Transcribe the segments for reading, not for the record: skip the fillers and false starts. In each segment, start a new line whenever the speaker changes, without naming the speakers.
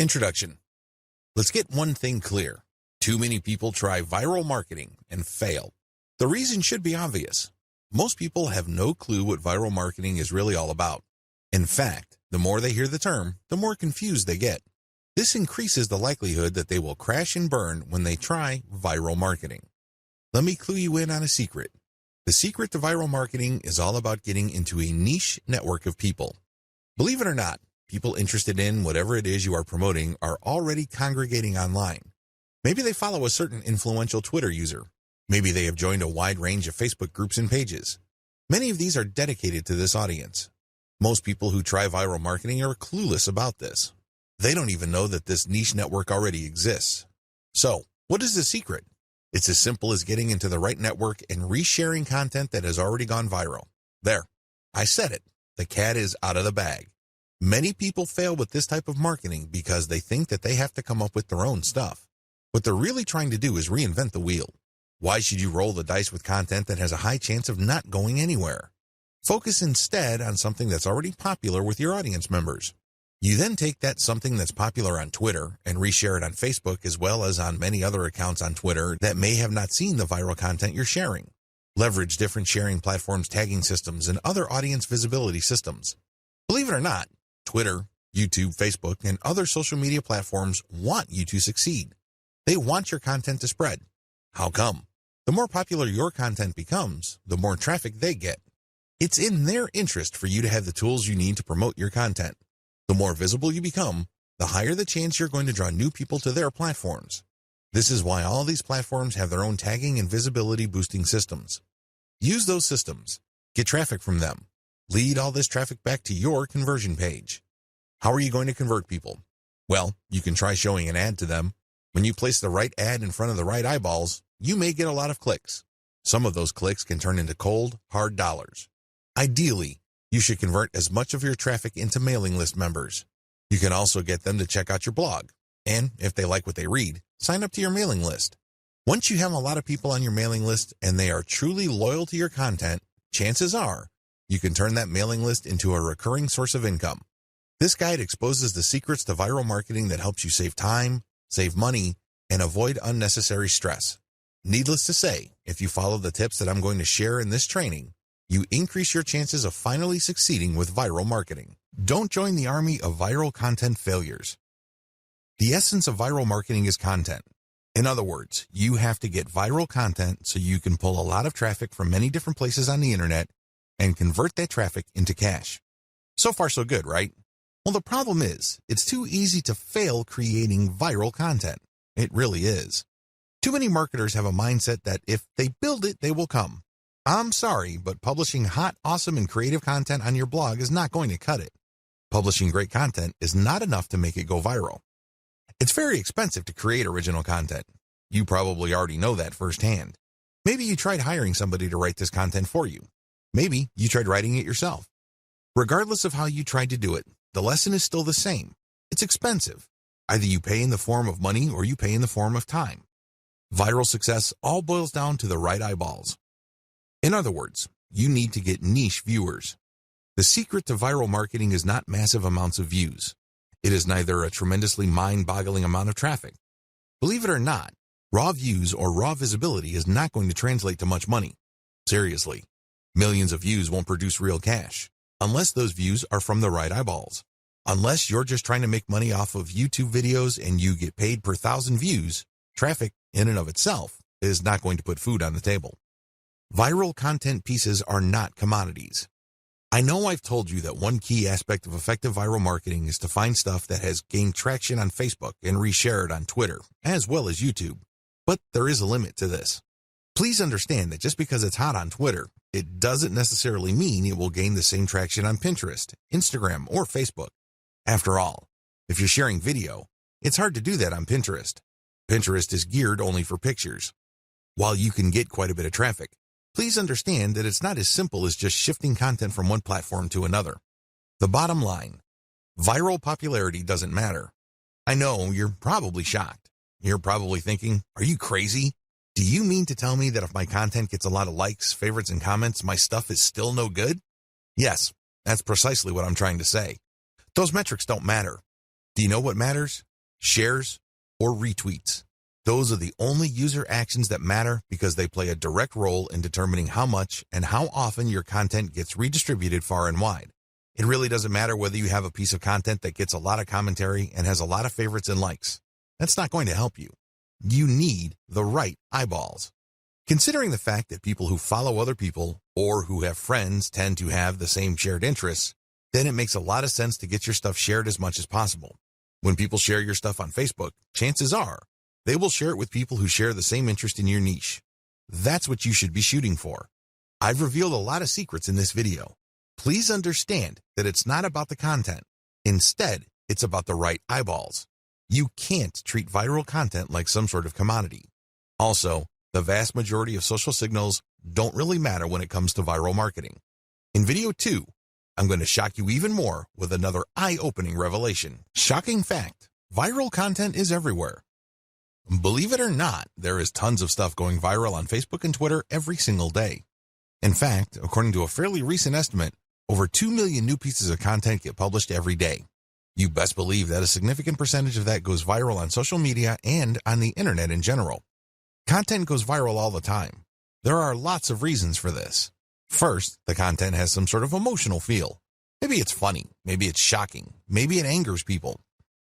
Introduction. Let's get one thing clear. Too many people try viral marketing and fail. The reason should be obvious. Most people have no clue what viral marketing is really all about. In fact, the more they hear the term, the more confused they get. This increases the likelihood that they will crash and burn when they try viral marketing. Let me clue you in on a secret. The secret to viral marketing is all about getting into a niche network of people. Believe it or not, people interested in whatever it is you are promoting are already congregating online. Maybe they follow a certain influential Twitter user. Maybe they have joined a wide range of Facebook groups and pages. Many of these are dedicated to this audience. Most people who try viral marketing are clueless about this. They don't even know that this niche network already exists. So, what is the secret? It's as simple as getting into the right network and resharing content that has already gone viral. There, I said it. The cat is out of the bag. Many people fail with this type of marketing because they think that they have to come up with their own stuff. What they're really trying to do is reinvent the wheel. Why should you roll the dice with content that has a high chance of not going anywhere? Focus instead on something that's already popular with your audience members. You then take that something that's popular on Twitter and reshare it on Facebook as well as on many other accounts on Twitter that may have not seen the viral content you're sharing. Leverage different sharing platforms, tagging systems, and other audience visibility systems. Believe it or not, Twitter, YouTube, Facebook, and other social media platforms want you to succeed. They want your content to spread. How come? The more popular your content becomes, the more traffic they get. It's in their interest for you to have the tools you need to promote your content. The more visible you become, the higher the chance you're going to draw new people to their platforms. This is why all these platforms have their own tagging and visibility boosting systems. Use those systems. Get traffic from them. Lead all this traffic back to your conversion page. How are you going to convert people? Well, you can try showing an ad to them. When you place the right ad in front of the right eyeballs, you may get a lot of clicks. Some of those clicks can turn into cold, hard dollars. Ideally, you should convert as much of your traffic into mailing list members. You can also get them to check out your blog. And if they like what they read, sign up to your mailing list. Once you have a lot of people on your mailing list and they are truly loyal to your content, chances are you can turn that mailing list into a recurring source of income. This guide exposes the secrets to viral marketing that helps you save time, save money, and avoid unnecessary stress. Needless to say, if you follow the tips that I'm going to share in this training, you increase your chances of finally succeeding with viral marketing. Don't join the army of viral content failures. The essence of viral marketing is content. In other words, you have to get viral content so you can pull a lot of traffic from many different places on the internet and convert that traffic into cash. So far, so good, right? Well, the problem is, it's too easy to fail creating viral content. It really is. Too many marketers have a mindset that if they build it, they will come. I'm sorry, but publishing hot, awesome, and creative content on your blog is not going to cut it. Publishing great content is not enough to make it go viral. It's very expensive to create original content. You probably already know that firsthand. Maybe you tried hiring somebody to write this content for you. Maybe you tried writing it yourself. Regardless of how you tried to do it, the lesson is still the same. It's expensive. Either you pay in the form of money or you pay in the form of time. Viral success all boils down to the right eyeballs. In other words, you need to get niche viewers. The secret to viral marketing is not massive amounts of views. It is neither a tremendously mind-boggling amount of traffic. Believe it or not, raw views or raw visibility is not going to translate to much money. Seriously, millions of views won't produce real cash, unless those views are from the right eyeballs. Unless you're just trying to make money off of YouTube videos and you get paid per 1,000 views, traffic in and of itself is not going to put food on the table. Viral content pieces are not commodities. I know I've told you that one key aspect of effective viral marketing is to find stuff that has gained traction on Facebook and reshare it on Twitter, as well as YouTube. But there is a limit to this. Please understand that just because it's hot on Twitter, it doesn't necessarily mean it will gain the same traction on Pinterest, Instagram, or Facebook. After all, if you're sharing video, it's hard to do that on Pinterest. Pinterest is geared only for pictures. While you can get quite a bit of traffic, please understand that it's not as simple as just shifting content from one platform to another. The bottom line, viral popularity doesn't matter. I know you're probably shocked. You're probably thinking, are you crazy? Do you mean to tell me that if my content gets a lot of likes, favorites, and comments, my stuff is still no good? Yes, that's precisely what I'm trying to say. Those metrics don't matter. Do you know what matters? shares, or retweets. Those are the only user actions that matter because they play a direct role in determining how much and how often your content gets redistributed far and wide. It really doesn't matter whether you have a piece of content that gets a lot of commentary and has a lot of favorites and likes. That's not going to help you. You need the right eyeballs. Considering the fact that people who follow other people or who have friends tend to have the same shared interests, then it makes a lot of sense to get your stuff shared as much as possible. When people share your stuff on Facebook, chances are they will share it with people who share the same interest in your niche. That's what you should be shooting for. I've revealed a lot of secrets in this video. Please understand that it's not about the content. Instead, it's about the right eyeballs. You can't treat viral content like some sort of commodity. Also, the vast majority of social signals don't really matter when it comes to viral marketing. In video 2, I'm going to shock you even more with another eye-opening revelation. Shocking fact, viral content is everywhere. Believe it or not, there is tons of stuff going viral on Facebook and Twitter every single day. In fact, according to a fairly recent estimate, over 2 million new pieces of content get published every day. You best believe that a significant percentage of that goes viral on social media and on the internet in general. Content goes viral all the time. There are lots of reasons for this. First, the content has some sort of emotional feel. Maybe it's funny, maybe it's shocking, maybe it angers people.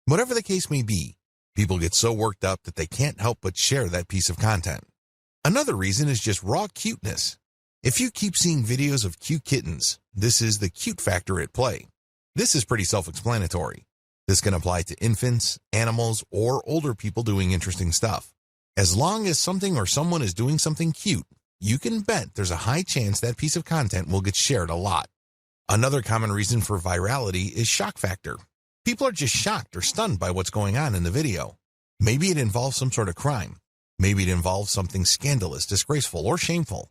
Whatever the case may be, people get so worked up that they can't help but share that piece of content. Another reason is just raw cuteness. If you keep seeing videos of cute kittens, this is the cute factor at play. This is pretty self-explanatory. This can apply to infants, animals, or older people doing interesting stuff. As long as something or someone is doing something cute, you can bet there's a high chance that piece of content will get shared a lot. Another common reason for virality is shock factor. People are just shocked or stunned by what's going on in the video. Maybe it involves some sort of crime. Maybe it involves something scandalous, disgraceful, or shameful.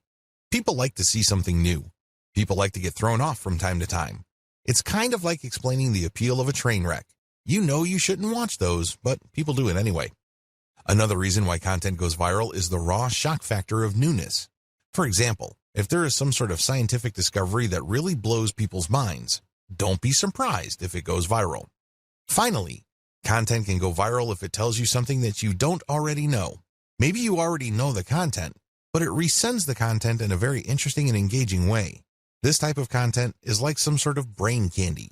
People like to see something new. People like to get thrown off from time to time. It's kind of like explaining the appeal of a train wreck. You know you shouldn't watch those, but people do it anyway. Another reason why content goes viral is the raw shock factor of newness. For example, if there is some sort of scientific discovery that really blows people's minds, don't be surprised if it goes viral. Finally, content can go viral if it tells you something that you don't already know. Maybe you already know the content, but it resends the content in a very interesting and engaging way. This type of content is like some sort of brain candy.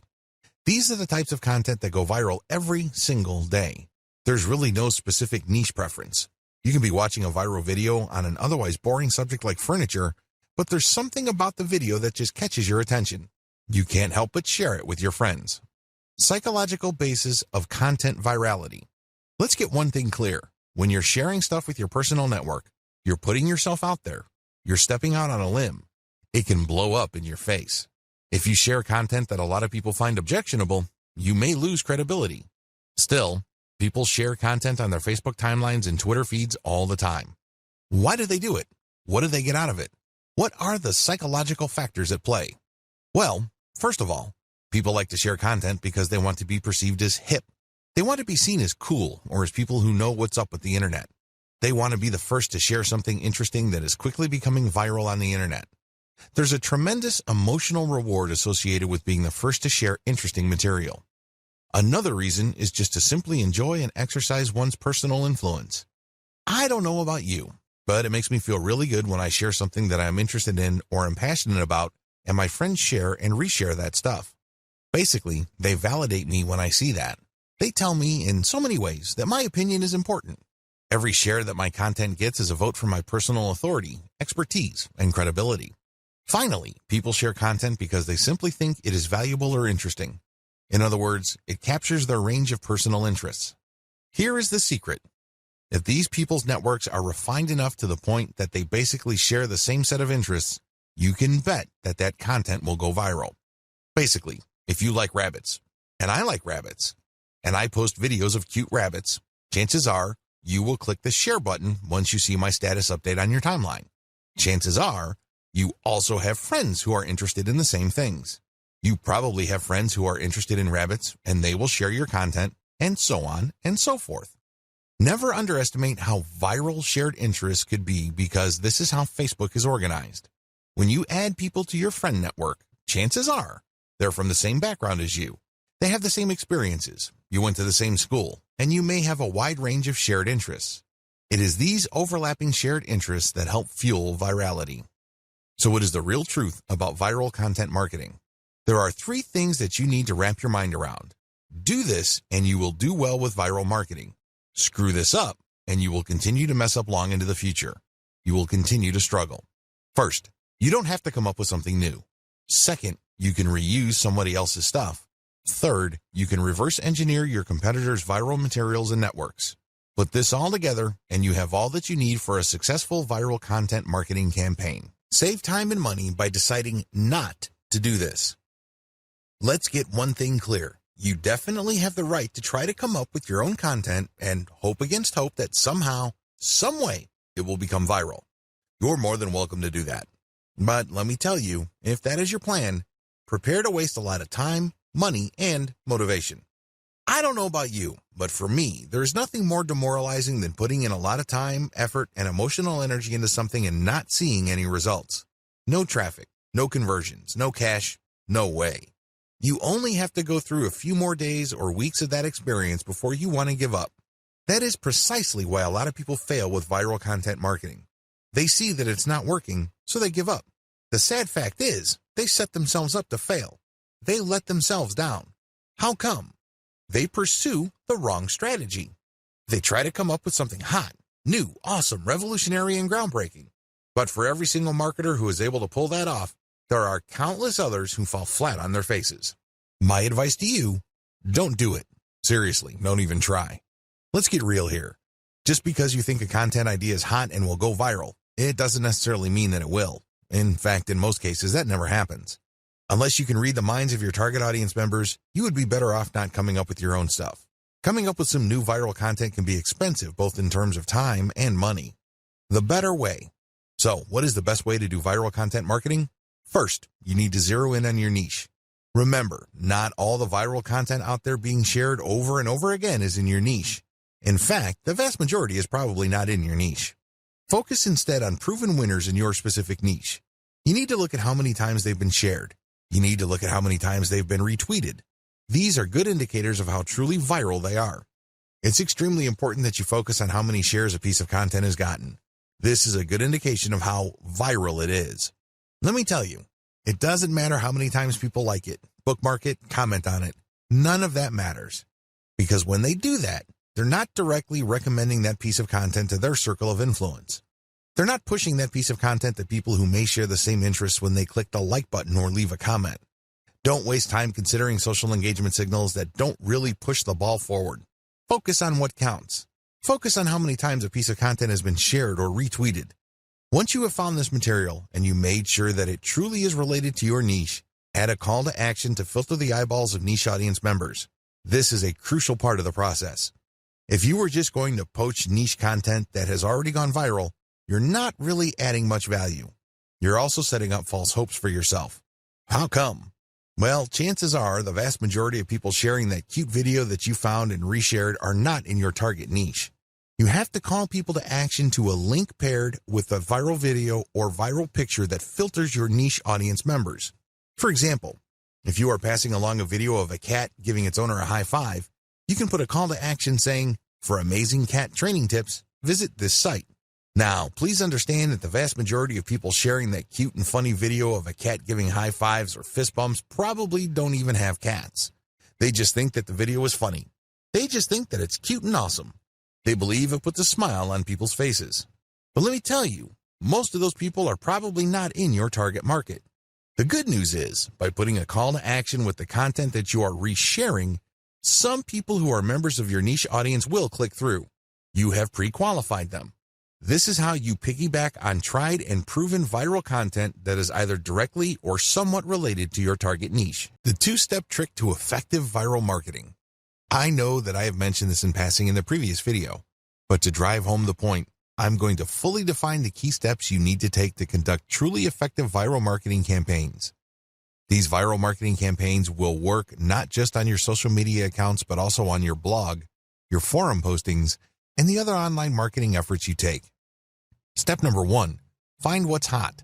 These are the types of content that go viral every single day. There's really no specific niche preference. You can be watching a viral video on an otherwise boring subject like furniture, but there's something about the video that just catches your attention. You can't help but share it with your friends. Psychological basis of content virality. Let's get one thing clear. When you're sharing stuff with your personal network, you're putting yourself out there. You're stepping out on a limb. It can blow up in your face. If you share content that a lot of people find objectionable, you may lose credibility. Still, people share content on their Facebook timelines and Twitter feeds all the time. Why do they do it? What do they get out of it? What are the psychological factors at play? Well, first of all, people like to share content because they want to be perceived as hip. They want to be seen as cool or as people who know what's up with the internet. They want to be the first to share something interesting that is quickly becoming viral on the internet. There's a tremendous emotional reward associated with being the first to share interesting material. Another reason is just to simply enjoy and exercise one's personal influence. I don't know about you, but it makes me feel really good when I share something that I'm interested in or am passionate about, and my friends share and reshare that stuff. Basically, they validate me when I see that. They tell me in so many ways that my opinion is important. Every share that my content gets is a vote for my personal authority, expertise, and credibility. Finally, people share content because they simply think it is valuable or interesting. In other words, it captures their range of personal interests. Here is the secret. If these people's networks are refined enough to the point that they basically share the same set of interests, you can bet that that content will go viral. Basically, if you like rabbits, and I like rabbits, and I post videos of cute rabbits, chances are you will click the share button once you see my status update on your timeline. Chances are you also have friends who are interested in the same things. You probably have friends who are interested in rabbits, and they will share your content, and so on and so forth. Never underestimate how viral shared interests could be, because this is how Facebook is organized. When you add people to your friend network, chances are they're from the same background as you. They have the same experiences. You went to the same school. and you may have a wide range of shared interests. It is these overlapping shared interests that help fuel virality. So what is the real truth about viral content marketing? There are 3 things that you need to wrap your mind around. Do this and you will do well with viral marketing. Screw this up and you will continue to mess up long into the future. You will continue to struggle. First, you don't have to come up with something new. Second, you can reuse somebody else's stuff. Third, you can reverse engineer your competitors' viral materials and networks. Put this all together and you have all that you need for a successful viral content marketing campaign. Save time and money by deciding not to do this. Let's get one thing clear. You definitely have the right to try to come up with your own content and hope against hope that somehow, some way, it will become viral. You're more than welcome to do that. But let me tell you, if that is your plan, prepare to waste a lot of time, money, and motivation. I don't know about you, but for me, there's nothing more demoralizing than putting in a lot of time, effort, and emotional energy into something and not seeing any results. No traffic, no conversions, no cash, no way. You only have to go through a few more days or weeks of that experience before you want to give up. That is precisely why a lot of people fail with viral content marketing. They see that it's not working, so they give up. The sad fact is, they set themselves up to fail. They let themselves down. How come? They pursue the wrong strategy. They try to come up with something hot, new, awesome, revolutionary, and groundbreaking. But for every single marketer who is able to pull that off, there are countless others who fall flat on their faces. My advice to you, don't do it. Seriously, don't even try. Let's get real here. Just because you think a content idea is hot and will go viral, it doesn't necessarily mean that it will. In fact, in most cases, that never happens. Unless you can read the minds of your target audience members, you would be better off not coming up with your own stuff. Coming up with some new viral content can be expensive, both in terms of time and money. The better way. So, what is the best way to do viral content marketing? First, you need to zero in on your niche. Remember, not all the viral content out there being shared over and over again is in your niche. In fact, the vast majority is probably not in your niche. Focus instead on proven winners in your specific niche. You need to look at how many times they've been shared. You need to look at how many times they've been retweeted. These are good indicators of how truly viral they are. It's extremely important that you focus on how many shares a piece of content has gotten. This is a good indication of how viral it is. Let me tell you, it doesn't matter how many times people like it, bookmark it, comment on it. None of that matters. Because when they do that, they're not directly recommending that piece of content to their circle of influence. They're not pushing that piece of content to people who may share the same interests when they click the like button or leave a comment. Don't waste time considering social engagement signals that don't really push the ball forward. Focus on what counts. Focus on how many times a piece of content has been shared or retweeted. Once you have found this material and you made sure that it truly is related to your niche, add a call to action to filter the eyeballs of niche audience members. This is a crucial part of the process. If you were just going to poach niche content that has already gone viral, you're not really adding much value. You're also setting up false hopes for yourself. How come? Well, chances are the vast majority of people sharing that cute video that you found and reshared are not in your target niche. You have to call people to action to a link paired with a viral video or viral picture that filters your niche audience members. For example, if you are passing along a video of a cat giving its owner a high five, you can put a call to action saying, "For amazing cat training tips, visit this site." Now, please understand that the vast majority of people sharing that cute and funny video of a cat giving high fives or fist bumps probably don't even have cats. They just think that the video is funny. They just think that it's cute and awesome. They believe it puts a smile on people's faces. But let me tell you, most of those people are probably not in your target market. The good news is, by putting a call to action with the content that you are resharing, some people who are members of your niche audience will click through. You have pre-qualified them. This is how you piggyback on tried and proven viral content that is either directly or somewhat related to your target niche. The two-step trick to effective viral marketing. I know that I have mentioned this in passing in the previous video, but to drive home the point, I'm going to fully define the key steps you need to take to conduct truly effective viral marketing campaigns. These viral marketing campaigns will work not just on your social media accounts, but also on your blog, your forum postings, and the other online marketing efforts you take. Step number 1, find what's hot.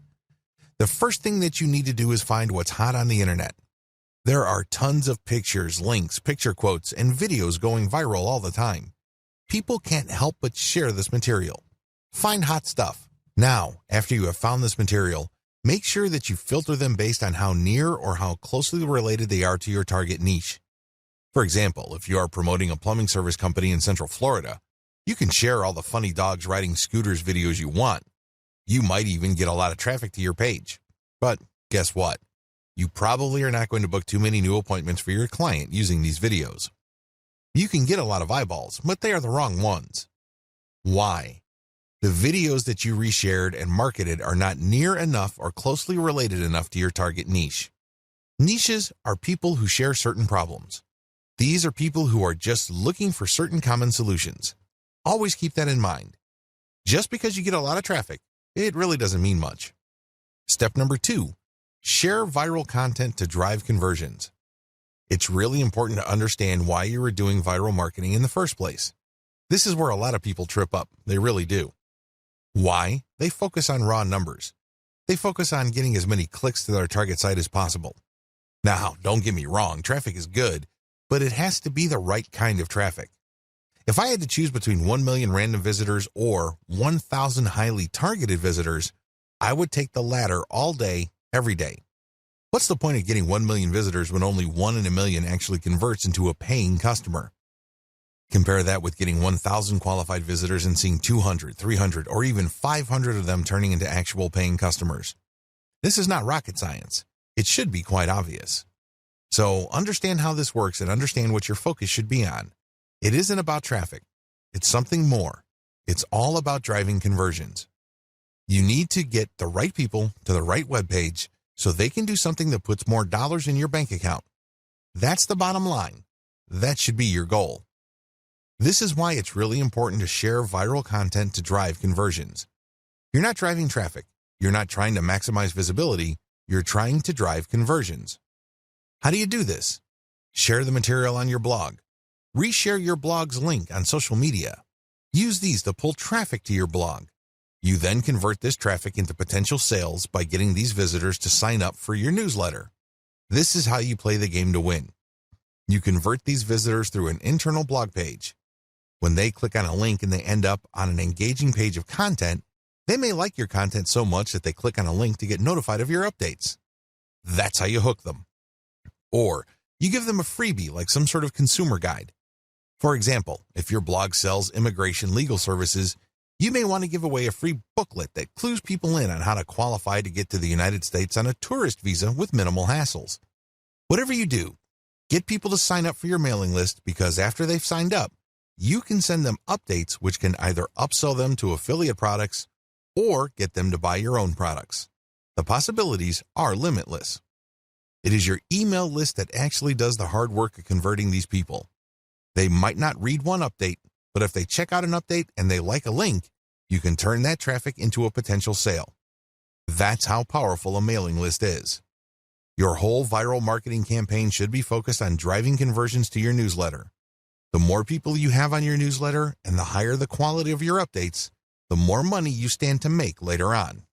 The first thing that you need to do is find what's hot on the internet. There are tons of pictures, links, picture quotes, and videos going viral all the time. People can't help but share this material. Find hot stuff. Now, after you have found this material, make sure that you filter them based on how near or how closely related they are to your target niche. For example, if you are promoting a plumbing service company in Central Florida, you can share all the funny dogs riding scooters videos you want. You might even get a lot of traffic to your page. But guess what? You probably are not going to book too many new appointments for your client using these videos. You can get a lot of eyeballs, but they are the wrong ones. Why? The videos that you reshared and marketed are not near enough or closely related enough to your target niche. Niches are people who share certain problems. These are people who are just looking for certain common solutions. Always keep that in mind. Just because you get a lot of traffic, it really doesn't mean much. Step number 2, share viral content to drive conversions. It's really important to understand why you are doing viral marketing in the first place. This is where a lot of people trip up. They really do. Why? They focus on raw numbers. They focus on getting as many clicks to their target site as possible. Now, don't get me wrong, traffic is good, but it has to be the right kind of traffic. If I had to choose between 1 million random visitors or 1,000 highly targeted visitors, I would take the latter all day, every day. What's the point of getting 1 million visitors when only 1 in a million actually converts into a paying customer? Compare that with getting 1,000 qualified visitors and seeing 200, 300, or even 500 of them turning into actual paying customers. This is not rocket science. It should be quite obvious. So understand how this works and understand what your focus should be on. It isn't about traffic. It's something more. It's all about driving conversions. You need to get the right people to the right webpage so they can do something that puts more dollars in your bank account. That's the bottom line. That should be your goal. This is why it's really important to share viral content to drive conversions. You're not driving traffic. You're not trying to maximize visibility. You're trying to drive conversions. How do you do this? Share the material on your blog. Reshare your blog's link on social media. Use these to pull traffic to your blog. You then convert this traffic into potential sales by getting these visitors to sign up for your newsletter. This is how you play the game to win. You convert these visitors through an internal blog page. When they click on a link and they end up on an engaging page of content, they may like your content so much that they click on a link to get notified of your updates. That's how you hook them. Or you give them a freebie like some sort of consumer guide. For example, if your blog sells immigration legal services, you may want to give away a free booklet that clues people in on how to qualify to get to the United States on a tourist visa with minimal hassles. Whatever you do, get people to sign up for your mailing list because after they've signed up, you can send them updates which can either upsell them to affiliate products or get them to buy your own products. The possibilities are limitless. It is your email list that actually does the hard work of converting these people. They might not read one update, but if they check out an update and they like a link, you can turn that traffic into a potential sale. That's how powerful a mailing list is. Your whole viral marketing campaign should be focused on driving conversions to your newsletter. The more people you have on your newsletter and the higher the quality of your updates, the more money you stand to make later on.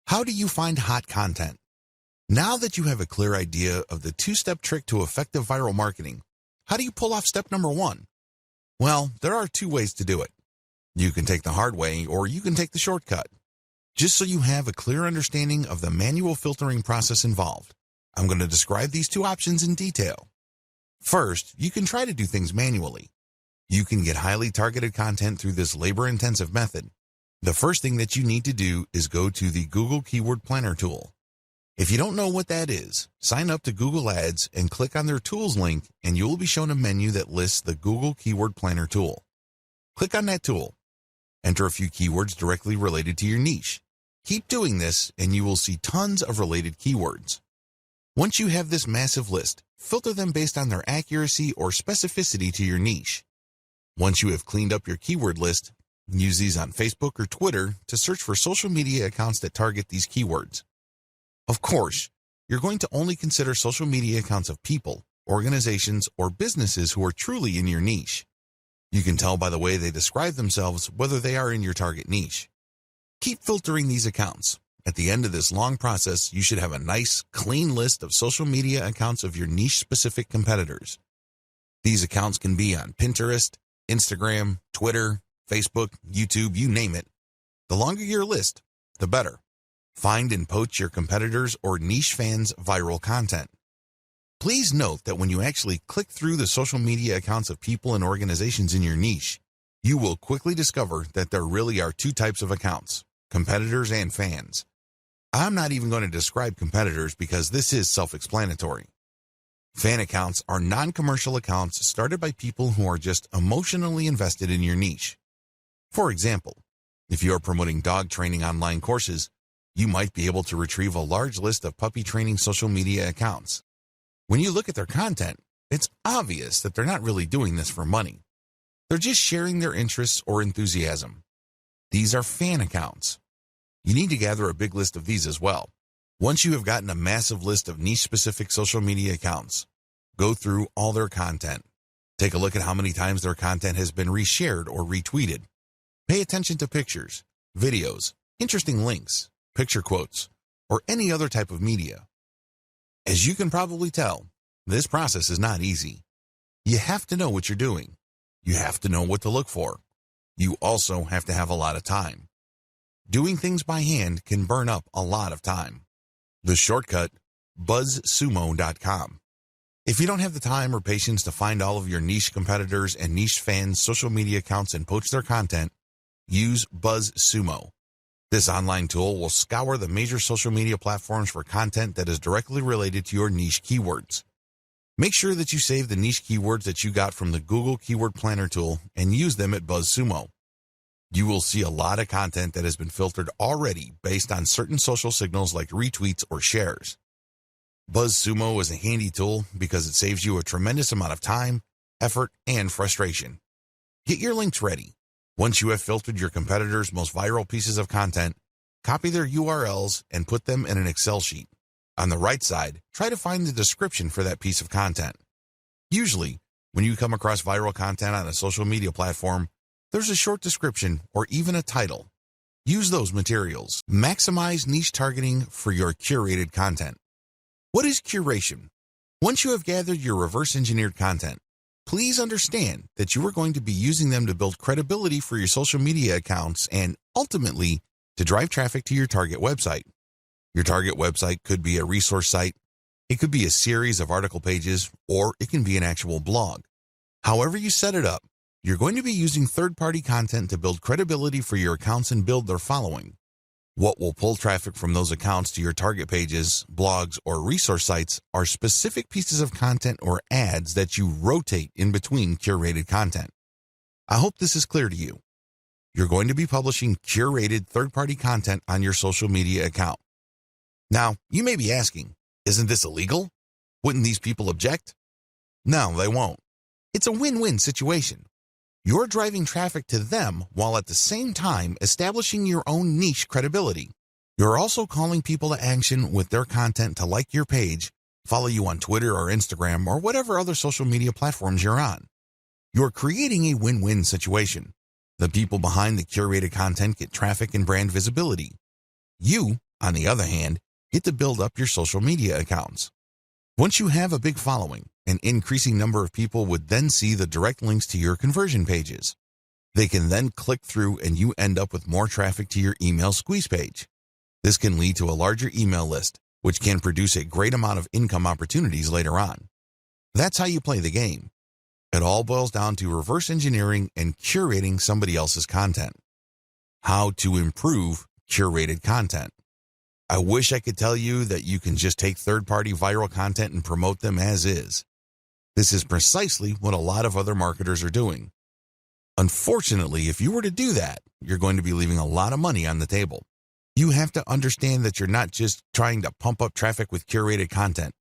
How do you find hot content? Now that you have a clear idea of the two-step trick to effective viral marketing, how do you pull off step number 1? Well, there are 2 ways to do it. You can take the hard way or you can take the shortcut. Just so you have a clear understanding of the manual filtering process involved, I'm going to describe these 2 options in detail. First, you can try to do things manually. You can get highly targeted content through this labor-intensive method. The first thing that you need to do is go to the Google Keyword Planner tool. If you don't know what that is, sign up to Google Ads and click on their Tools link and you will be shown a menu that lists the Google Keyword Planner tool. Click on that tool. Enter a few keywords directly related to your niche. Keep doing this and you will see tons of related keywords. Once you have this massive list, filter them based on their accuracy or specificity to your niche. Once you have cleaned up your keyword list, use these on Facebook or Twitter to search for social media accounts that target these keywords. Of course, you're going to only consider social media accounts of people, organizations, or businesses who are truly in your niche. You can tell by the way they describe themselves whether they are in your target niche. Keep filtering these accounts. At the end of this long process, you should have a nice, clean list of social media accounts of your niche-specific competitors. These accounts can be on Pinterest, Instagram, Twitter, Facebook, YouTube, you name it. The longer your list, the better. Find and poach your competitors' or niche fans' viral content. Please note that when you actually click through the social media accounts of people and organizations in your niche, you will quickly discover that there really are two types of accounts, competitors and fans. I'm not even going to describe competitors because this is self-explanatory. Fan accounts are non-commercial accounts started by people who are just emotionally invested in your niche. For example, if you are promoting dog training online courses, you might be able to retrieve a large list of puppy training social media accounts. When you look at their content, it's obvious that they're not really doing this for money. They're just sharing their interests or enthusiasm. These are fan accounts. You need to gather a big list of these as well. Once you have gotten a massive list of niche-specific social media accounts, go through all their content. Take a look at how many times their content has been reshared or retweeted. Pay attention to pictures, videos, interesting links, picture quotes, or any other type of media. As you can probably tell, this process is not easy. You have to know what you're doing. You have to know what to look for. You also have to have a lot of time. Doing things by hand can burn up a lot of time. The shortcut, buzzsumo.com. If you don't have the time or patience to find all of your niche competitors and niche fans' social media accounts and poach their content, use BuzzSumo. This online tool will scour the major social media platforms for content that is directly related to your niche keywords. Make sure that you save the niche keywords that you got from the Google Keyword Planner tool and use them at BuzzSumo. You will see a lot of content that has been filtered already based on certain social signals like retweets or shares. BuzzSumo is a handy tool because it saves you a tremendous amount of time, effort, and frustration. Get your links ready. Once you have filtered your competitors' most viral pieces of content, copy their URLs and put them in an Excel sheet. On the right side, try to find the description for that piece of content. Usually, when you come across viral content on a social media platform, there's a short description or even a title. Use those materials. Maximize niche targeting for your curated content. What is curation? Once you have gathered your reverse-engineered content, please understand that you are going to be using them to build credibility for your social media accounts and, ultimately, to drive traffic to your target website. Your target website could be a resource site, it could be a series of article pages, or it can be an actual blog. However you set it up, you're going to be using third-party content to build credibility for your accounts and build their following. What will pull traffic from those accounts to your target pages, blogs, or resource sites are specific pieces of content or ads that you rotate in between curated content. I hope this is clear to you. You're going to be publishing curated third-party content on your social media account. Now, you may be asking, isn't this illegal? Wouldn't these people object? No, they won't. It's a win-win situation. You're driving traffic to them while at the same time establishing your own niche credibility. You're also calling people to action with their content to like your page, follow you on Twitter or Instagram or whatever other social media platforms you're on. You're creating a win-win situation. The people behind the curated content get traffic and brand visibility. You, on the other hand, get to build up your social media accounts. Once you have a big following, an increasing number of people would then see the direct links to your conversion pages. They can then click through and you end up with more traffic to your email squeeze page. This can lead to a larger email list, which can produce a great amount of income opportunities later on. That's how you play the game. It all boils down to reverse engineering and curating somebody else's content. How to improve curated content. I wish I could tell you that you can just take third-party viral content and promote them as is. This is precisely what a lot of other marketers are doing. Unfortunately, if you were to do that, you're going to be leaving a lot of money on the table. You have to understand that you're not just trying to pump up traffic with curated content.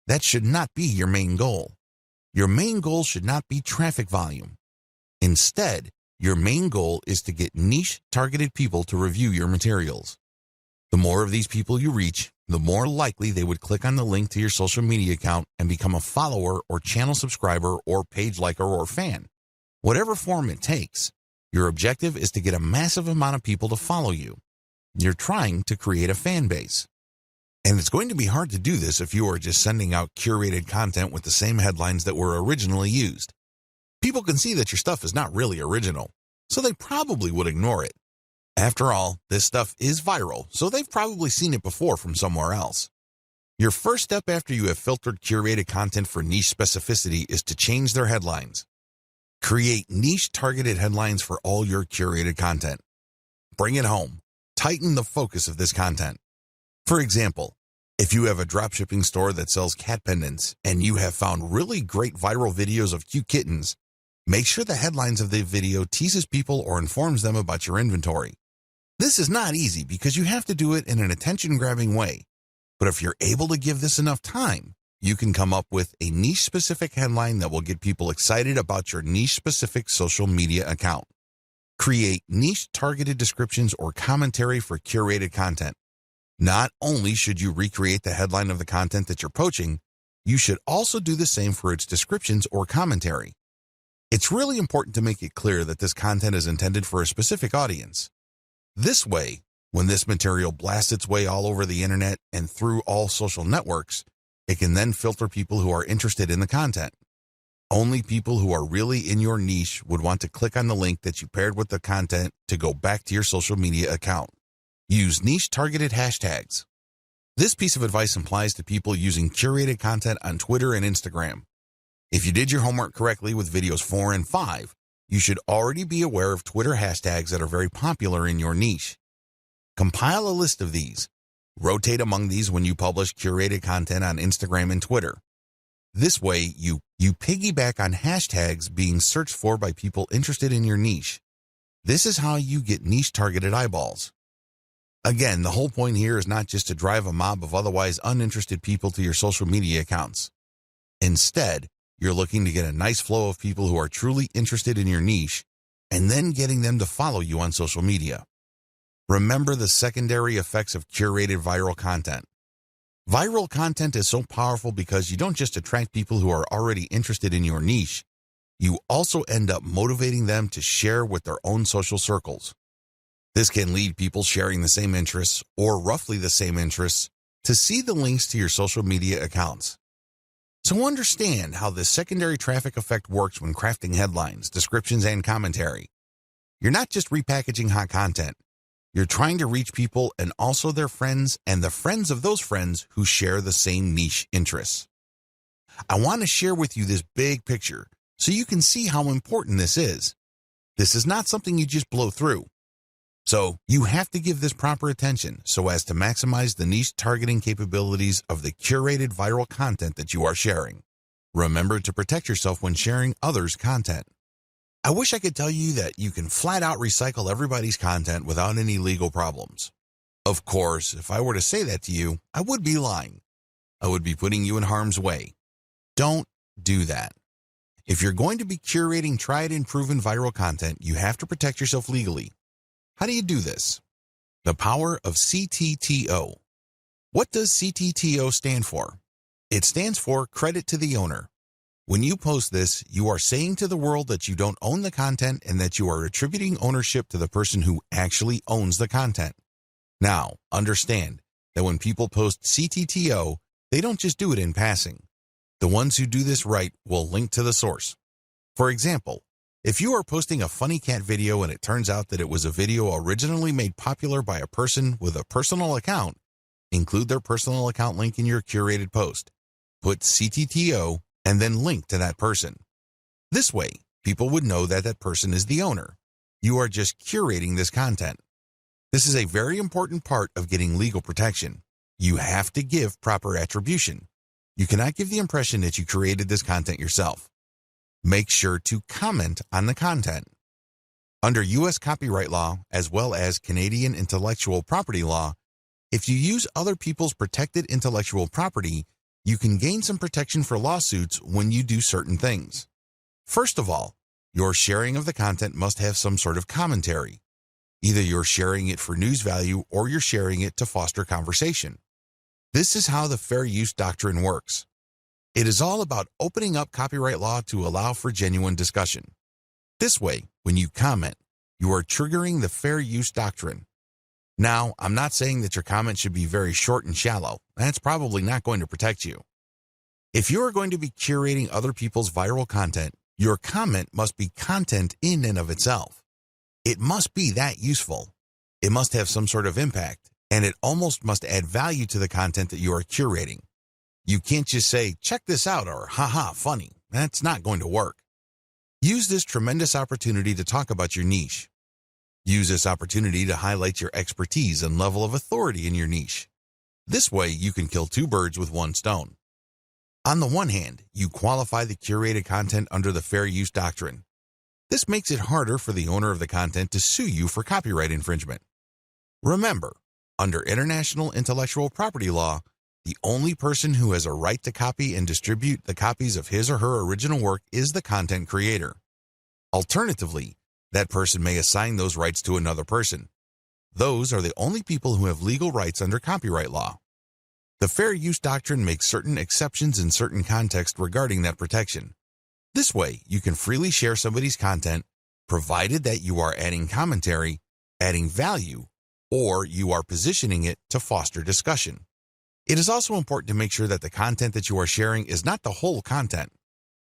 That should not be your main goal. Your main goal should not be traffic volume. Instead, your main goal is to get niche, targeted people to review your materials. The more of these people you reach, the more likely they would click on the link to your social media account and become a follower or channel subscriber or page liker or fan. Whatever form it takes, your objective is to get a massive amount of people to follow you. You're trying to create a fan base. And it's going to be hard to do this if you are just sending out curated content with the same headlines that were originally used. People can see that your stuff is not really original, so they probably would ignore it. After all, this stuff is viral, so they've probably seen it before from somewhere else. Your first step after you have filtered curated content for niche specificity is to change their headlines. Create niche-targeted headlines for all your curated content. Bring it home. Tighten the focus of this content. For example, if you have a dropshipping store that sells cat pendants and you have found really great viral videos of cute kittens, make sure the headlines of the video teases people or informs them about your inventory. This is not easy because you have to do it in an attention-grabbing way. But if you're able to give this enough time, you can come up with a niche-specific headline that will get people excited about your niche-specific social media account. Create niche-targeted descriptions or commentary for curated content. Not only should you recreate the headline of the content that you're poaching, you should also do the same for its descriptions or commentary. It's really important to make it clear that this content is intended for a specific audience. This way, when this material blasts its way all over the internet and through all social networks, it can then filter people who are interested in the content. Only people who are really in your niche would want to click on the link that you paired with the content to go back to your social media account. Use niche-targeted hashtags. This piece of advice applies to people using curated content on Twitter and Instagram. If you did your homework correctly with videos 4 and 5, you should already be aware of Twitter hashtags that are very popular in your niche. Compile a list of these. Rotate among these when you publish curated content on Instagram and Twitter. This way, you piggyback on hashtags being searched for by people interested in your niche. This is how you get niche-targeted eyeballs. Again, the whole point here is not just to drive a mob of otherwise uninterested people to your social media accounts. Instead, you're looking to get a nice flow of people who are truly interested in your niche and then getting them to follow you on social media. Remember the secondary effects of curated viral content. Viral content is so powerful because you don't just attract people who are already interested in your niche, you also end up motivating them to share with their own social circles. This can lead people sharing the same interests or roughly the same interests to see the links to your social media accounts. So understand how this secondary traffic effect works when crafting headlines, descriptions, and commentary. You're not just repackaging hot content. You're trying to reach people and also their friends and the friends of those friends who share the same niche interests. I want to share with you this big picture so you can see how important this is. This is not something you just blow through. So you have to give this proper attention so as to maximize the niche targeting capabilities of the curated viral content that you are sharing. Remember to protect yourself when sharing others' content. I wish I could tell you that you can flat out recycle everybody's content without any legal problems. Of course, if I were to say that to you, I would be lying. I would be putting you in harm's way. Don't do that. If you're going to be curating tried and proven viral content, you have to protect yourself legally. How do you do this? The power of CTTO. What does CTTO stand for? It stands for credit to the owner. When you post this, you are saying to the world that you don't own the content and that you are attributing ownership to the person who actually owns the content. Now, understand that when people post CTTO, they don't just do it in passing. The ones who do this right will link to the source. For example, if you are posting a funny cat video and it turns out that it was a video originally made popular by a person with a personal account, include their personal account link in your curated post. Put CTTO and then link to that person. This way, people would know that that person is the owner. You are just curating this content. This is a very important part of getting legal protection. You have to give proper attribution. You cannot give the impression that you created this content yourself. Make sure to comment on the content. Under U.S. copyright law, as well as Canadian intellectual property law, if you use other people's protected intellectual property, you can gain some protection for lawsuits when you do certain things. First of all, your sharing of the content must have some sort of commentary. Either you're sharing it for news value or you're sharing it to foster conversation. This is how the fair use doctrine works. It is all about opening up copyright law to allow for genuine discussion. This way, when you comment, you are triggering the fair use doctrine. Now, I'm not saying that your comment should be very short and shallow. That's probably not going to protect you. If you're going to be curating other people's viral content, your comment must be content in and of itself. It must be that useful. It must have some sort of impact, and it almost must add value to the content that you are curating. You can't just say, check this out, or haha, funny. That's not going to work. Use this tremendous opportunity to talk about your niche. Use this opportunity to highlight your expertise and level of authority in your niche. This way, you can kill two birds with one stone. On the one hand, you qualify the curated content under the fair use doctrine. This makes it harder for the owner of the content to sue you for copyright infringement. Remember, under international intellectual property law, the only person who has a right to copy and distribute the copies of his or her original work is the content creator. Alternatively, that person may assign those rights to another person. Those are the only people who have legal rights under copyright law. The fair use doctrine makes certain exceptions in certain contexts regarding that protection. This way, you can freely share somebody's content, provided that you are adding commentary, adding value, or you are positioning it to foster discussion. It is also important to make sure that the content that you are sharing is not the whole content.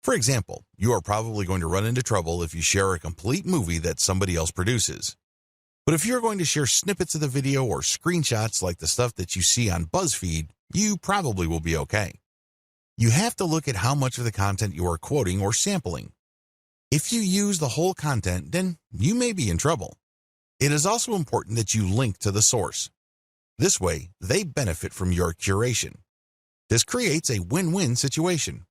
For example, you are probably going to run into trouble if you share a complete movie that somebody else produces. But if you're going to share snippets of the video or screenshots like the stuff that you see on BuzzFeed, you probably will be okay. You have to look at how much of the content you are quoting or sampling. If you use the whole content, then you may be in trouble. It is also important that you link to the source. This way, they benefit from your curation. This creates a win-win situation.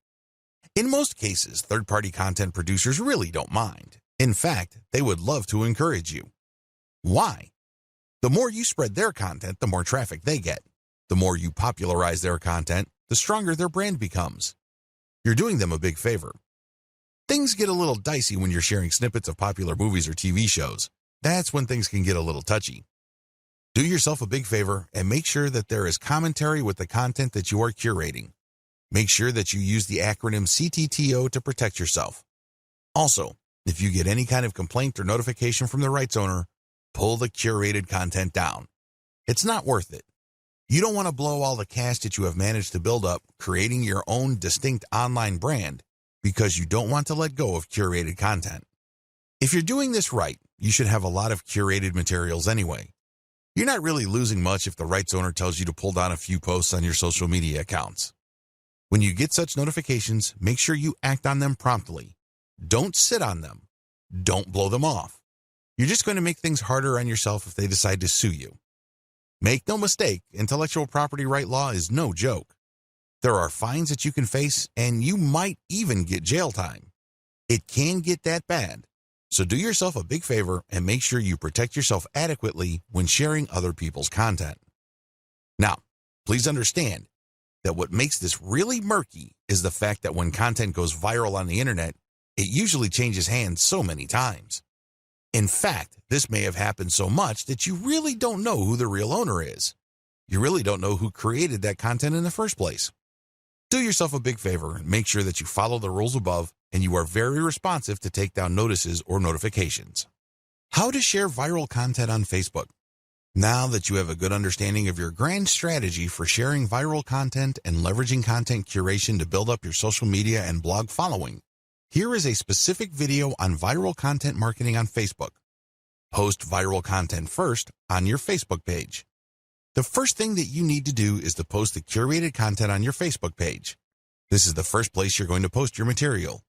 In most cases, third-party content producers really don't mind. In fact, they would love to encourage you. Why? The more you spread their content, the more traffic they get. The more you popularize their content, the stronger their brand becomes. You're doing them a big favor. Things get a little dicey when you're sharing snippets of popular movies or TV shows. That's when things can get a little touchy. Do yourself a big favor and make sure that there is commentary with the content that you are curating. Make sure that you use the acronym CTTO to protect yourself. Also, if you get any kind of complaint or notification from the rights owner, pull the curated content down. It's not worth it. You don't want to blow all the cash that you have managed to build up creating your own distinct online brand because you don't want to let go of curated content. If you're doing this right, you should have a lot of curated materials anyway. You're not really losing much if the rights owner tells you to pull down a few posts on your social media accounts. When you get such notifications, make sure you act on them promptly. Don't sit on them. Don't blow them off. You're just going to make things harder on yourself if they decide to sue you. Make no mistake, intellectual property right law is no joke. There are fines that you can face, and you might even get jail time. It can get that bad. So do yourself a big favor and make sure you protect yourself adequately when sharing other people's content. Now, please understand that what makes this really murky is the fact that when content goes viral on the internet, it usually changes hands so many times. In fact, this may have happened so much that you really don't know who the real owner is. You really don't know who created that content in the first place. Do yourself a big favor and make sure that you follow the rules above and you are very responsive to take down notices or notifications. How to share viral content on Facebook. Now that you have a good understanding of your grand strategy for sharing viral content and leveraging content curation to build up your social media and blog following, here is a specific video on viral content marketing on Facebook. Post viral content first on your Facebook page. The first thing that you need to do is to post the curated content on your Facebook page. This is the first place you're going to post your material.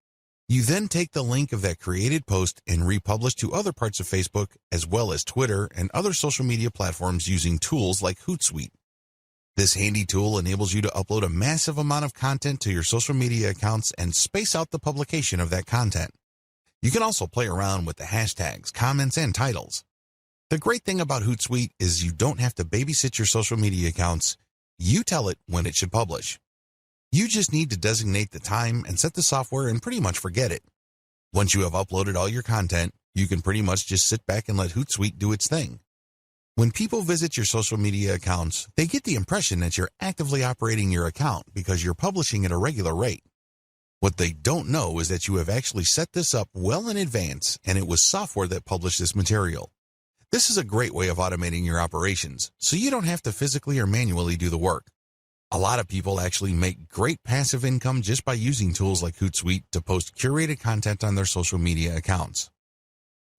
You then take the link of that created post and republish to other parts of Facebook as well as Twitter and other social media platforms using tools like Hootsuite. This handy tool enables you to upload a massive amount of content to your social media accounts and space out the publication of that content. You can also play around with the hashtags, comments, and titles. The great thing about Hootsuite is you don't have to babysit your social media accounts. You tell it when it should publish. You just need to designate the time and set the software and pretty much forget it. Once you have uploaded all your content, you can pretty much just sit back and let Hootsuite do its thing. When people visit your social media accounts, they get the impression that you're actively operating your account because you're publishing at a regular rate. What they don't know is that you have actually set this up well in advance and it was software that published this material. This is a great way of automating your operations, so you don't have to physically or manually do the work. A lot of people actually make great passive income just by using tools like Hootsuite to post curated content on their social media accounts.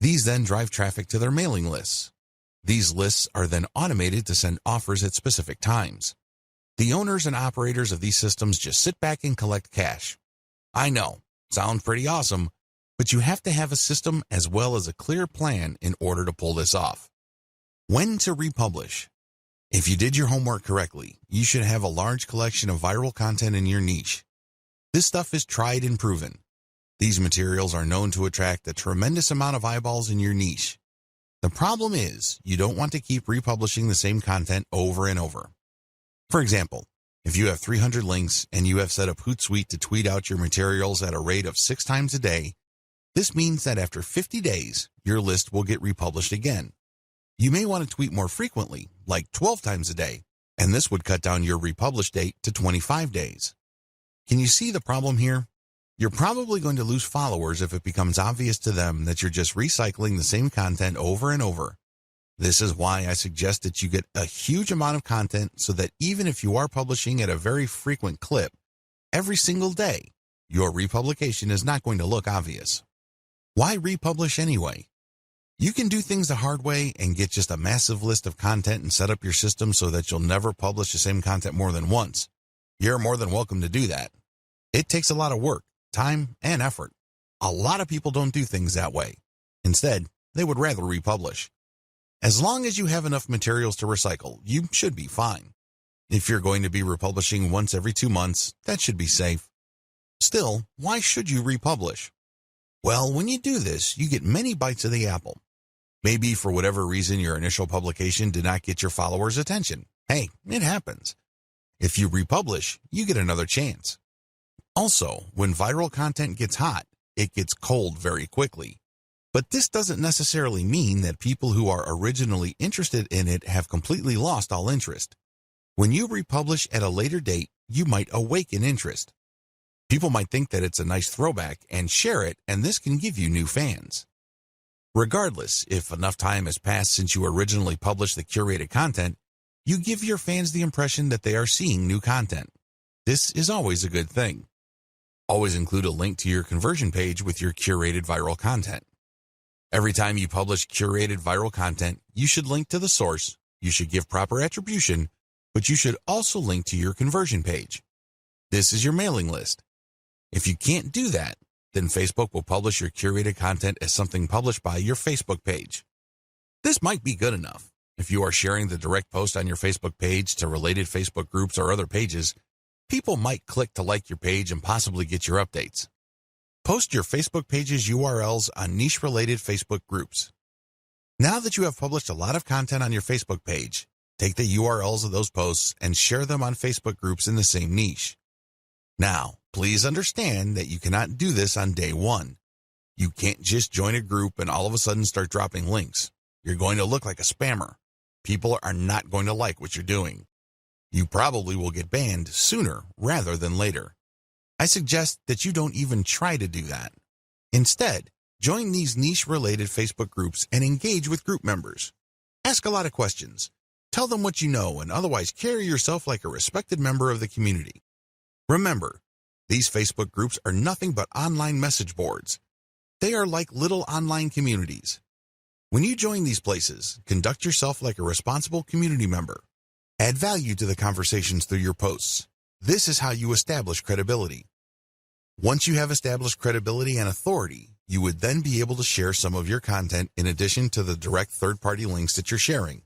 These then drive traffic to their mailing lists. These lists are then automated to send offers at specific times. The owners and operators of these systems just sit back and collect cash. I know, sounds pretty awesome, but you have to have a system as well as a clear plan in order to pull this off. When to republish. If you did your homework correctly, you should have a large collection of viral content in your niche. This stuff is tried and proven. These materials are known to attract a tremendous amount of eyeballs in your niche. The problem is, you don't want to keep republishing the same content over and over. For example, if you have 300 links and you have set up Hootsuite to tweet out your materials at a rate of 6 times a day, this means that after 50 days, your list will get republished again. You may want to tweet more frequently, like 12 times a day, and this would cut down your republish date to 25 days. Can you see the problem here? You're probably going to lose followers if it becomes obvious to them that you're just recycling the same content over and over. This is why I suggest that you get a huge amount of content so that even if you are publishing at a very frequent clip, every single day, your republication is not going to look obvious. Why republish anyway? You can do things the hard way and get just a massive list of content and set up your system so that you'll never publish the same content more than once. You're more than welcome to do that. It takes a lot of work, time, and effort. A lot of people don't do things that way. Instead, they would rather republish. As long as you have enough materials to recycle, you should be fine. If you're going to be republishing once every 2 months, that should be safe. Still, why should you republish? Well, when you do this, you get many bites of the apple. Maybe for whatever reason your initial publication did not get your followers' attention. Hey, it happens. If you republish, you get another chance. Also, when viral content gets hot, it gets cold very quickly. But this doesn't necessarily mean that people who are originally interested in it have completely lost all interest. When you republish at a later date, you might awaken interest. People might think that it's a nice throwback and share it, and this can give you new fans. Regardless, if enough time has passed since you originally published the curated content, you give your fans the impression that they are seeing new content. This is always a good thing. Always include a link to your conversion page with your curated viral content. Every time you publish curated viral content, you should link to the source, you should give proper attribution, but you should also link to your conversion page. This is your mailing list. If you can't do that, then Facebook will publish your curated content as something published by your Facebook page. This might be good enough. If you are sharing the direct post on your Facebook page to related Facebook groups or other pages, people might click to like your page and possibly get your updates. Post your Facebook page's URLs on niche-related Facebook groups. Now that you have published a lot of content on your Facebook page, take the URLs of those posts and share them on Facebook groups in the same niche. Now, please understand that you cannot do this on day one. You can't just join a group and all of a sudden start dropping links. You're going to look like a spammer. People are not going to like what you're doing. You probably will get banned sooner rather than later. I suggest that you don't even try to do that. Instead, join these niche-related Facebook groups and engage with group members. Ask a lot of questions. Tell them what you know and otherwise carry yourself like a respected member of the community. Remember, these Facebook groups are nothing but online message boards. They are like little online communities. When you join these places, conduct yourself like a responsible community member. Add value to the conversations through your posts. This is how you establish credibility. Once you have established credibility and authority, you would then be able to share some of your content in addition to the direct third-party links that you're sharing.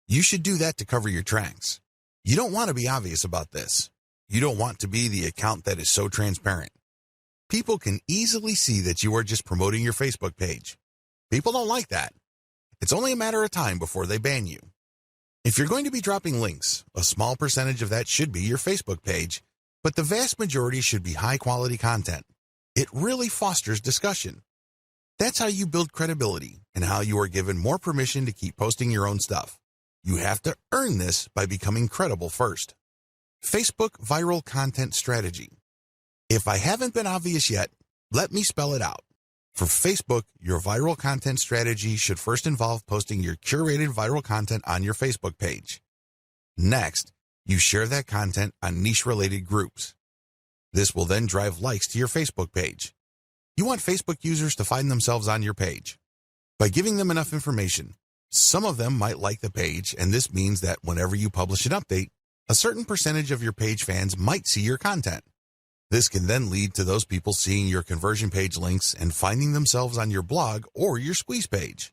You should do that to cover your tracks. You don't want to be obvious about this. You don't want to be the account that is so transparent. People can easily see that you are just promoting your Facebook page. People don't like that. It's only a matter of time before they ban you. If you're going to be dropping links, a small percentage of that should be your Facebook page, but the vast majority should be high-quality content. It really fosters discussion. That's how you build credibility and how you are given more permission to keep posting your own stuff. You have to earn this by becoming credible first. Facebook Viral Content Strategy. If I haven't been obvious yet, let me spell it out. For Facebook, your viral content strategy should first involve posting your curated viral content on your Facebook page. Next, you share that content on niche-related groups. This will then drive likes to your Facebook page. You want Facebook users to find themselves on your page. By giving them enough information, some of them might like the page, and this means that whenever you publish an update, a certain percentage of your page fans might see your content. This can then lead to those people seeing your conversion page links and finding themselves on your blog or your squeeze page.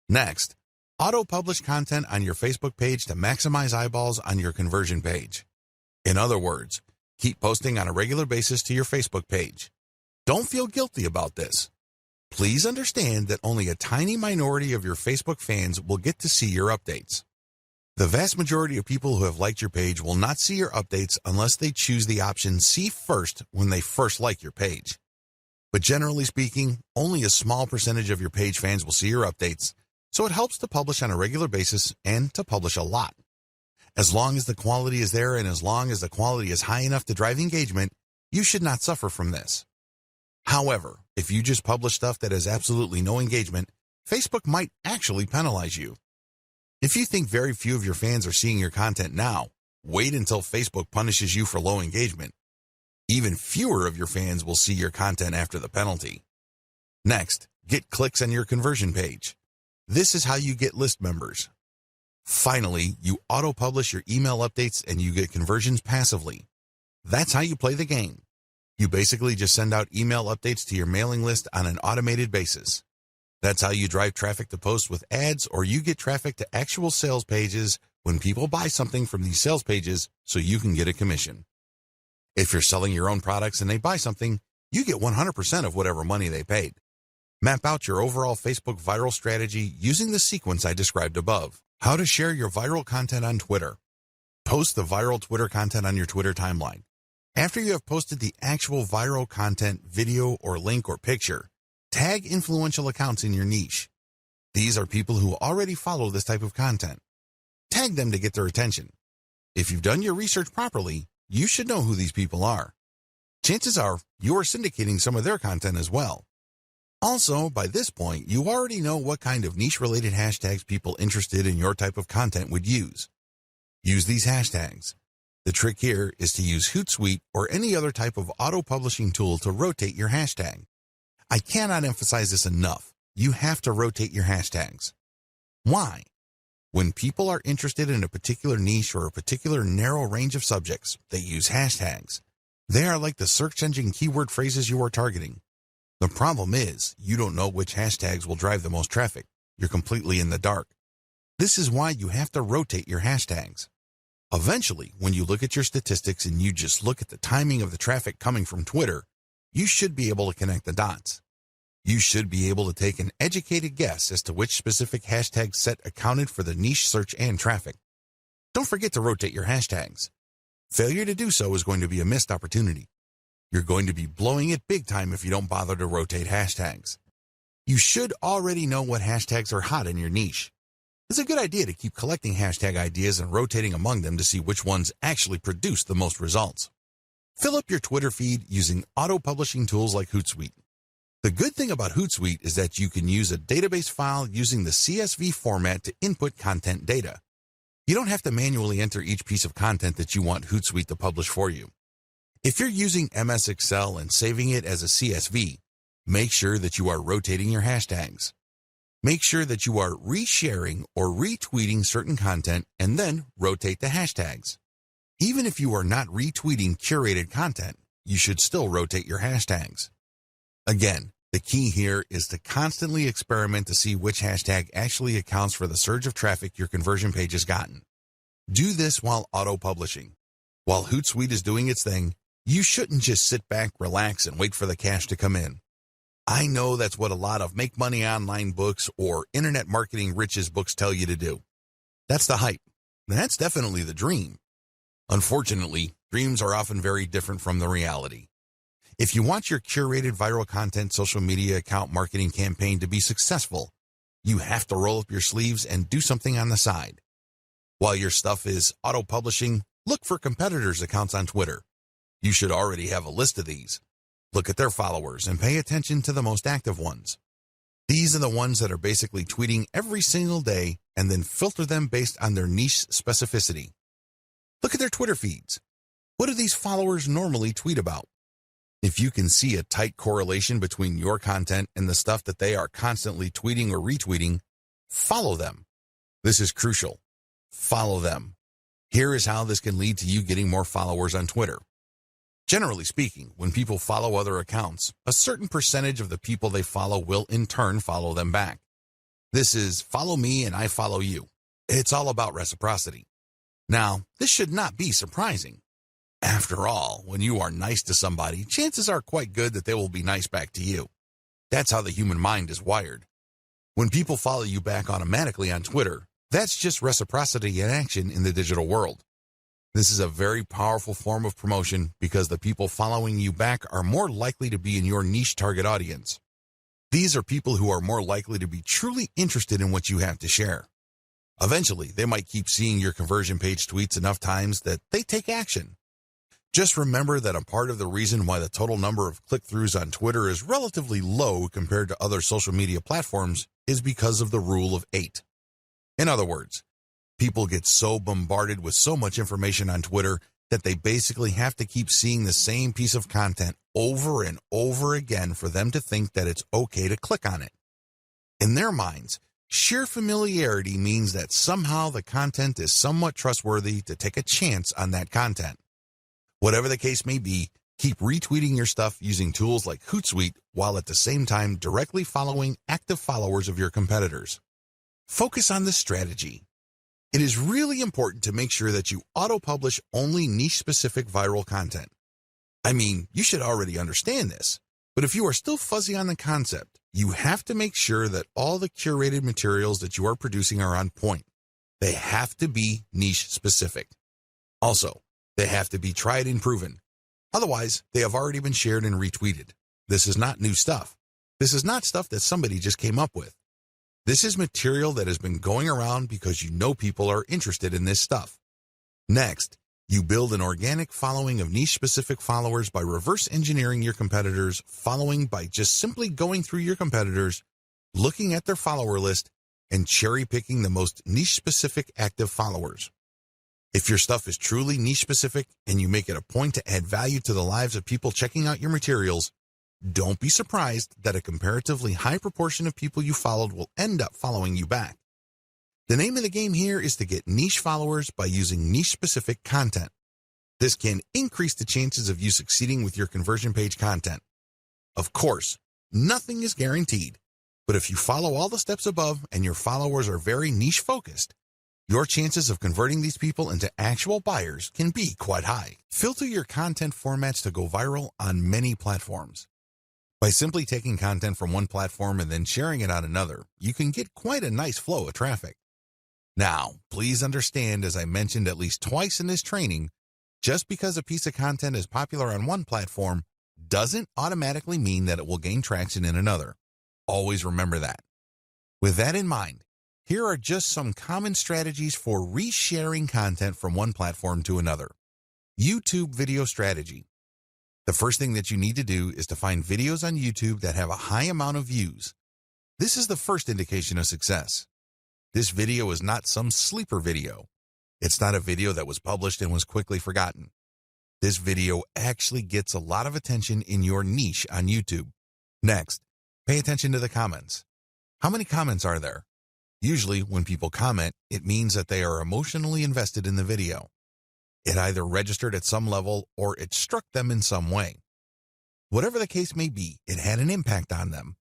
Next, auto-publish content on your Facebook page to maximize eyeballs on your conversion page. In other words, keep posting on a regular basis to your Facebook page. Don't feel guilty about this. Please understand that only a tiny minority of your Facebook fans will get to see your updates. The vast majority of people who have liked your page will not see your updates unless they choose the option See First when they first like your page. But generally speaking, only a small percentage of your page fans will see your updates, so it helps to publish on a regular basis and to publish a lot. As long as the quality is there and as long as the quality is high enough to drive engagement, you should not suffer from this. However, if you just publish stuff that has absolutely no engagement, Facebook might actually penalize you. If you think very few of your fans are seeing your content now, wait until Facebook punishes you for low engagement. Even fewer of your fans will see your content after the penalty. Next, get clicks on your conversion page. This is how you get list members. Finally, you auto-publish your email updates and you get conversions passively. That's how you play the game. You basically just send out email updates to your mailing list on an automated basis. That's how you drive traffic to posts with ads, or you get traffic to actual sales pages when people buy something from these sales pages so you can get a commission. If you're selling your own products and they buy something, you get 100% of whatever money they paid. Map out your overall Facebook viral strategy using the sequence I described above. How to share your viral content on Twitter. Post the viral Twitter content on your Twitter timeline. After you have posted the actual viral content, video or link or picture, tag influential accounts in your niche. These are people who already follow this type of content. Tag them to get their attention. If you've done your research properly, you should know who these people are. Chances are you are syndicating some of their content as well. Also, by this point, you already know what kind of niche-related hashtags people interested in your type of content would use. Use these hashtags. The trick here is to use Hootsuite or any other type of auto-publishing tool to rotate your hashtag. I cannot emphasize this enough. You have to rotate your hashtags. Why? When people are interested in a particular niche or a particular narrow range of subjects, they use hashtags. They are like the search engine keyword phrases you are targeting. The problem is, you don't know which hashtags will drive the most traffic. You're completely in the dark. This is why you have to rotate your hashtags. Eventually, when you look at your statistics and you just look at the timing of the traffic coming from Twitter, you should be able to connect the dots. You should be able to take an educated guess as to which specific hashtag set accounted for the niche search and traffic. Don't forget to rotate your hashtags. Failure to do so is going to be a missed opportunity. You're going to be blowing it big time if you don't bother to rotate hashtags. You should already know what hashtags are hot in your niche. It's a good idea to keep collecting hashtag ideas and rotating among them to see which ones actually produce the most results. Fill up your Twitter feed using auto-publishing tools like Hootsuite. The good thing about Hootsuite is that you can use a database file using the CSV format to input content data. You don't have to manually enter each piece of content that you want Hootsuite to publish for you. If you're using MS Excel and saving it as a CSV, make sure that you are rotating your hashtags. Make sure that you are resharing or retweeting certain content and then rotate the hashtags. Even if you are not retweeting curated content, you should still rotate your hashtags. Again, the key here is to constantly experiment to see which hashtag actually accounts for the surge of traffic your conversion page has gotten. Do this while auto-publishing. While Hootsuite is doing its thing, you shouldn't just sit back, relax, and wait for the cash to come in. I know that's what a lot of Make Money Online books or Internet Marketing Riches books tell you to do. That's the hype. That's definitely the dream. Unfortunately, dreams are often very different from the reality. If you want your curated viral content social media account marketing campaign to be successful, you have to roll up your sleeves and do something on the side. While your stuff is auto-publishing, look for competitors' accounts on Twitter. You should already have a list of these. Look at their followers and pay attention to the most active ones. These are the ones that are basically tweeting every single day and then filter them based on their niche specificity. Look at their Twitter feeds. What do these followers normally tweet about? If you can see a tight correlation between your content and the stuff that they are constantly tweeting or retweeting, follow them. This is crucial. Follow them. Here is how this can lead to you getting more followers on Twitter. Generally speaking, when people follow other accounts, a certain percentage of the people they follow will in turn follow them back. This is follow me and I follow you. It's all about reciprocity. Now, this should not be surprising. After all, when you are nice to somebody, chances are quite good that they will be nice back to you. That's how the human mind is wired. When people follow you back automatically on Twitter, that's just reciprocity in action in the digital world. This is a very powerful form of promotion because the people following you back are more likely to be in your niche target audience. These are people who are more likely to be truly interested in what you have to share. Eventually, they might keep seeing your conversion page tweets enough times that they take action. Just remember that a part of the reason why the total number of click-throughs on Twitter is relatively low compared to other social media platforms is because of the rule of 8. In other words, people get so bombarded with so much information on Twitter that they basically have to keep seeing the same piece of content over and over again for them to think that it's okay to click on it. In their minds, sheer familiarity means that somehow the content is somewhat trustworthy to take a chance on that content. Whatever the case may be, keep retweeting your stuff using tools like Hootsuite while at the same time directly following active followers of your competitors. Focus on the strategy. It is really important to make sure that you auto-publish only niche-specific viral content. I mean, you should already understand this, but if you are still fuzzy on the concept, you have to make sure that all the curated materials that you are producing are on point. They have to be niche-specific. Also, they have to be tried and proven. Otherwise, they have already been shared and retweeted. This is not new stuff. This is not stuff that somebody just came up with. This is material that has been going around because you know people are interested in this stuff. Next, you build an organic following of niche-specific followers by reverse engineering your competitors' following by just simply going through your competitors, looking at their follower list, and cherry-picking the most niche-specific active followers. If your stuff is truly niche-specific and you make it a point to add value to the lives of people checking out your materials, don't be surprised that a comparatively high proportion of people you followed will end up following you back. The name of the game here is to get niche followers by using niche-specific content. This can increase the chances of you succeeding with your conversion page content. Of course, nothing is guaranteed, but if you follow all the steps above and your followers are very niche-focused, your chances of converting these people into actual buyers can be quite high. Filter your content formats to go viral on many platforms. By simply taking content from one platform and then sharing it on another, you can get quite a nice flow of traffic. Now, please understand, as I mentioned at least twice in this training, just because a piece of content is popular on one platform doesn't automatically mean that it will gain traction in another. Always remember that. With that in mind, here are just some common strategies for resharing content from one platform to another. YouTube video strategy. The first thing that you need to do is to find videos on YouTube that have a high amount of views. This is the first indication of success. This video is not some sleeper video. It's not a video that was published and was quickly forgotten. This video actually gets a lot of attention in your niche on YouTube. Next, pay attention to the comments. How many comments are there? Usually, when people comment, it means that they are emotionally invested in the video. It either registered at some level or it struck them in some way. Whatever the case may be, it had an impact on them.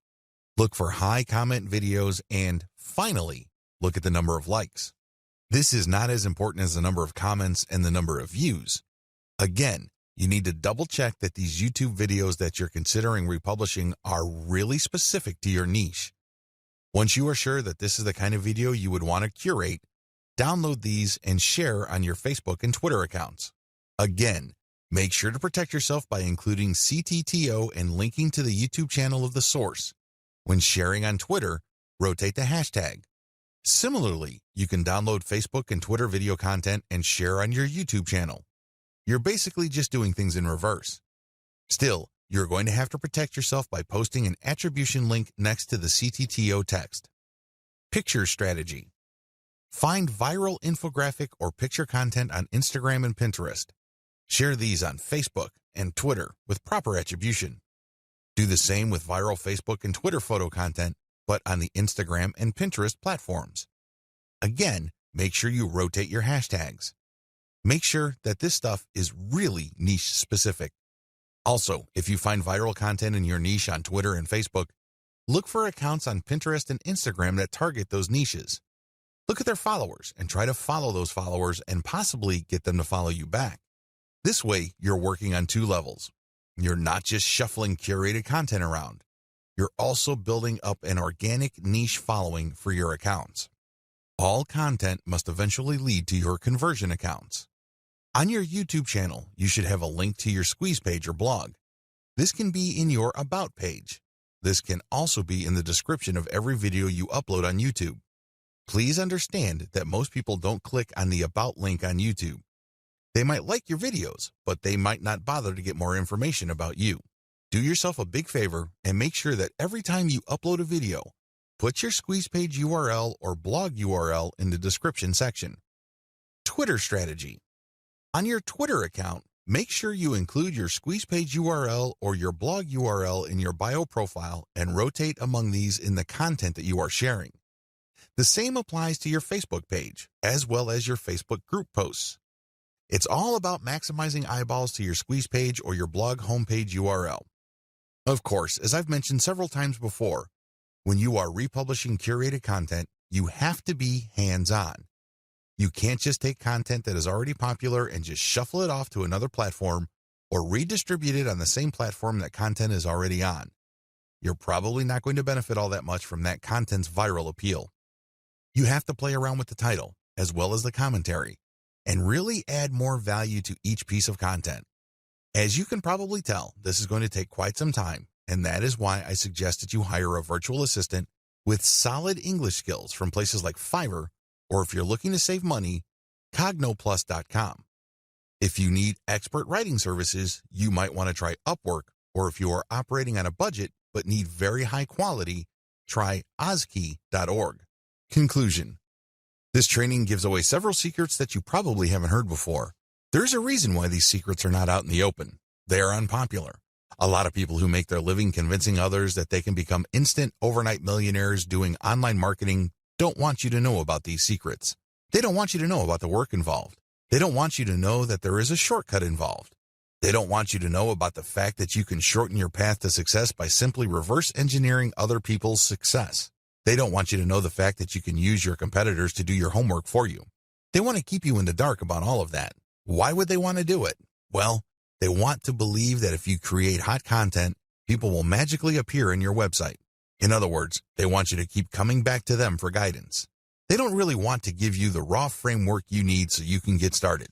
Look for high comment videos and, finally, look at the number of likes. This is not as important as the number of comments and the number of views. Again, you need to double check that these YouTube videos that you're considering republishing are really specific to your niche. Once you are sure that this is the kind of video you would want to curate, download these and share on your Facebook and Twitter accounts. Again, make sure to protect yourself by including CTTO and linking to the YouTube channel of the source. When sharing on Twitter, rotate the hashtag. Similarly, you can download Facebook and Twitter video content and share on your YouTube channel. You're basically just doing things in reverse. Still, you're going to have to protect yourself by posting an attribution link next to the CTTO text. Picture strategy. Find viral infographic or picture content on Instagram and Pinterest. Share these on Facebook and Twitter with proper attribution. Do the same with viral Facebook and Twitter photo content, but on the Instagram and Pinterest platforms. Again, make sure you rotate your hashtags. Make sure that this stuff is really niche specific. Also, if you find viral content in your niche on Twitter and Facebook, look for accounts on Pinterest and Instagram that target those niches. Look at their followers and try to follow those followers and possibly get them to follow you back. This way, you're working on two levels. You're not just shuffling curated content around. You're also building up an organic niche following for your accounts. All content must eventually lead to your conversion accounts. On your YouTube channel, you should have a link to your squeeze page or blog. This can be in your About page. This can also be in the description of every video you upload on YouTube. Please understand that most people don't click on the About link on YouTube. They might like your videos, but they might not bother to get more information about you. Do yourself a big favor and make sure that every time you upload a video, put your squeeze page URL or blog URL in the description section. Twitter strategy. On your Twitter account, make sure you include your squeeze page URL or your blog URL in your bio profile and rotate among these in the content that you are sharing. The same applies to your Facebook page, as well as your Facebook group posts. It's all about maximizing eyeballs to your squeeze page or your blog homepage URL. Of course, as I've mentioned several times before, when you are republishing curated content, you have to be hands-on. You can't just take content that is already popular and just shuffle it off to another platform or redistribute it on the same platform that content is already on. You're probably not going to benefit all that much from that content's viral appeal. You have to play around with the title, as well as the commentary, and really add more value to each piece of content. As you can probably tell, this is going to take quite some time, and that is why I suggest that you hire a virtual assistant with solid English skills from places like Fiverr, or if you're looking to save money, Cognoplus.com. If you need expert writing services, you might want to try Upwork, or if you are operating on a budget but need very high quality, try Ozkey.org. Conclusion. This training gives away several secrets that you probably haven't heard before. There's a reason why these secrets are not out in the open. They are unpopular. A lot of people who make their living convincing others that they can become instant overnight millionaires doing online marketing don't want you to know about these secrets. They don't want you to know about the work involved. They don't want you to know that there is a shortcut involved. They don't want you to know about the fact that you can shorten your path to success by simply reverse engineering other people's success. They don't want you to know the fact that you can use your competitors to do your homework for you. They want to keep you in the dark about all of that. Why would they want to do it? Well, they want to believe that if you create hot content, people will magically appear in your website. In other words, they want you to keep coming back to them for guidance. They don't really want to give you the raw framework you need so you can get started.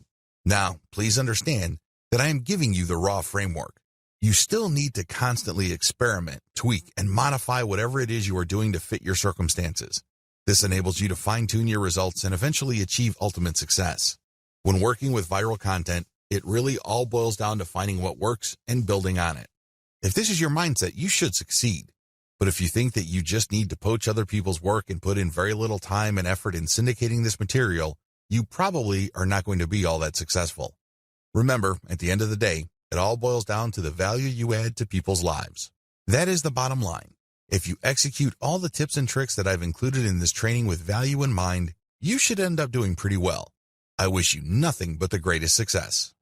Now, please understand that I am giving you the raw framework. You still need to constantly experiment, tweak, and modify whatever it is you are doing to fit your circumstances. This enables you to fine-tune your results and eventually achieve ultimate success. When working with viral content, it really all boils down to finding what works and building on it. If this is your mindset, you should succeed. But if you think that you just need to poach other people's work and put in very little time and effort in syndicating this material, you probably are not going to be all that successful. Remember, at the end of the day, it all boils down to the value you add to people's lives. That is the bottom line. If you execute all the tips and tricks that I've included in this training with value in mind, you should end up doing pretty well. I wish you nothing but the greatest success.